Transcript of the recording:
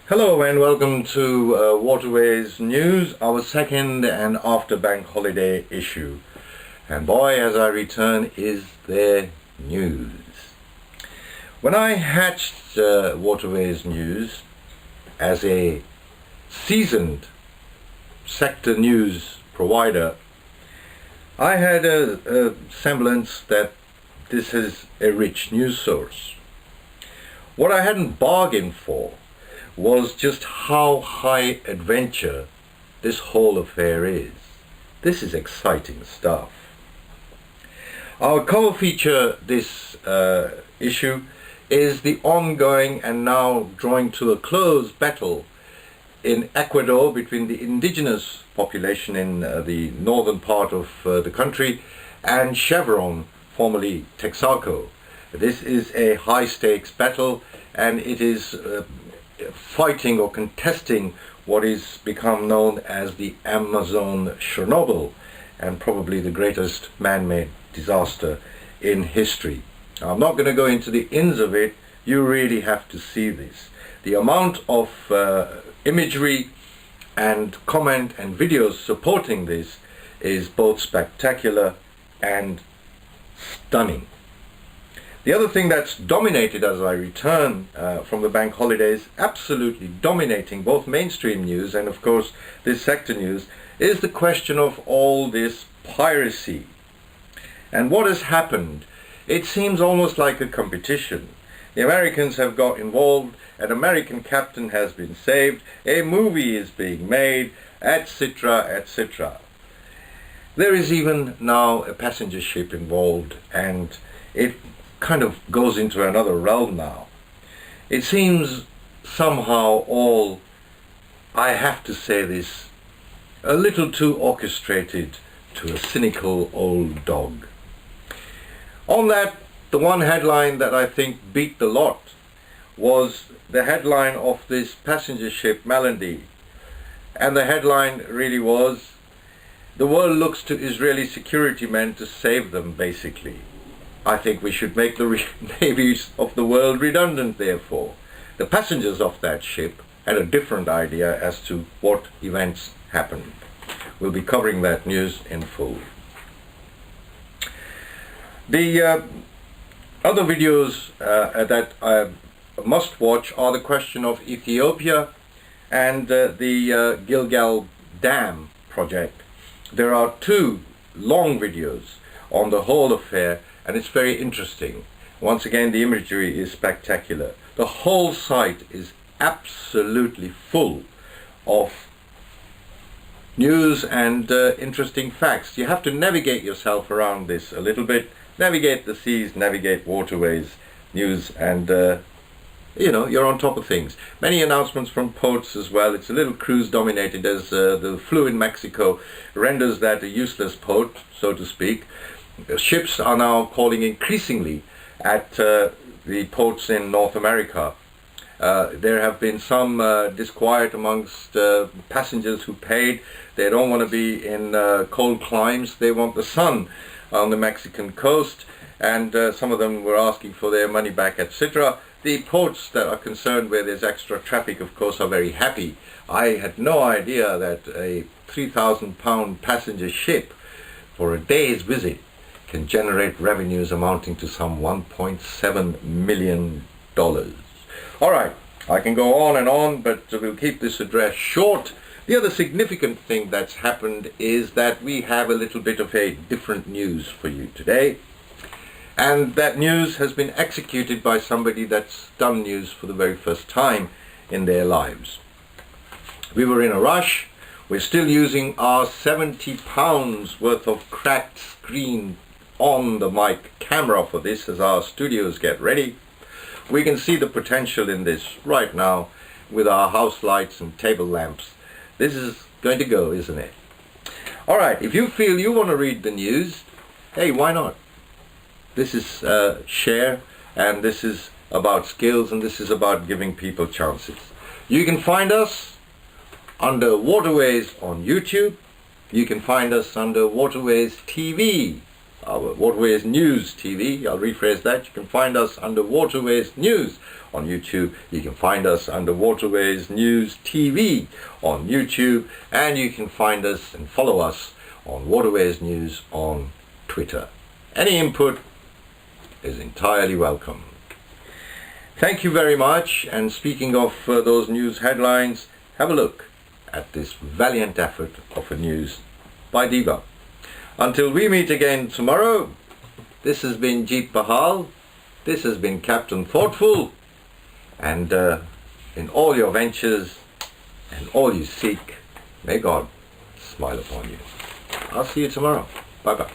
Hello and welcome to Waterways News, our second and after bank holiday issue. And boy, as I return, is there news. When I hatched Waterways News as a seasoned sector news provider, I had a semblance that this is a rich news source. What I hadn't bargained for was just how high adventure this whole affair is. This is exciting stuff. Our cover feature this issue is the ongoing and now drawing to a close battle in Ecuador between the indigenous population in the northern part of the country and Chevron, formerly Texaco. This is a high-stakes battle, and it is fighting or contesting what is become known as the Amazon Chernobyl, and probably the greatest man-made disaster in history. Now, I'm not going to go into the ins of it. You really have to see this. The amount of imagery and comment and videos supporting this is both spectacular and stunning. The other thing that's dominated as I return from the bank holidays, absolutely dominating both mainstream news and of course this sector news, is the question of all this piracy. And what has happened? It seems almost like a competition. The Americans have got involved, an American captain has been saved, a movie is being made, etc., etc. There is even now a passenger ship involved, and it kind of goes into another realm now. It seems somehow all, I have to say this, a little too orchestrated to a cynical old dog. On that, the one headline that I think beat the lot was the headline of this passenger ship Melody. And the headline really was, "The world looks to Israeli security men to save them," basically. I think we should make the navies of the world redundant, therefore. The passengers of that ship had a different idea as to what events happened. We'll be covering that news in full. The other videos that I must watch are the question of Ethiopia and the Gilgal Dam project. There are two long videos on the whole affair, and it's very interesting. Once again, the imagery is spectacular. The whole site is absolutely full of news and interesting facts. You have to navigate yourself around this a little bit, navigate the seas, navigate waterways, news, and you're on top of things. Many announcements from ports as well. It's a little cruise dominated, as the flu in Mexico renders that a useless port, so to speak. Ships are now calling increasingly at the ports in North America. There have been some disquiet amongst passengers who paid. They don't want to be in cold climes. They want the sun on the Mexican coast, and some of them were asking for their money back, etc. The ports that are concerned where there's extra traffic, of course, are very happy. I had no idea that a 3,000 pound passenger ship for a day's visit can generate revenues amounting to some $1.7 million. All right, I can go on and on, but we'll keep this address short. The other significant thing that's happened is that we have a little bit of a different news for you today. And that news has been executed by somebody that's done news for the very first time in their lives. We were in a rush. We're still using our 70 pounds worth of cracked screen on the mic camera for this as our studios get ready. We can see the potential in this right now with our house lights and table lamps. This is going to go, isn't it? All right, if you feel you want to read the news, hey, why not? This is share, and this is about skills, and this is about giving people chances. You can find us under Waterways on YouTube. You can find us under Waterways TV our Waterways News TV. I'll rephrase that. You can find us under Waterways News on YouTube. You can find us under Waterways News TV on YouTube. And you can find us and follow us on Waterways News on Twitter. Any input is entirely welcome. Thank you very much. And speaking of those news headlines, have a look at this valiant effort of a news by Diva. Until we meet again tomorrow, this has been Jeet Bahal, this has been Captain Thoughtful, and in all your ventures and all you seek, may God smile upon you. I'll see you tomorrow. Bye bye.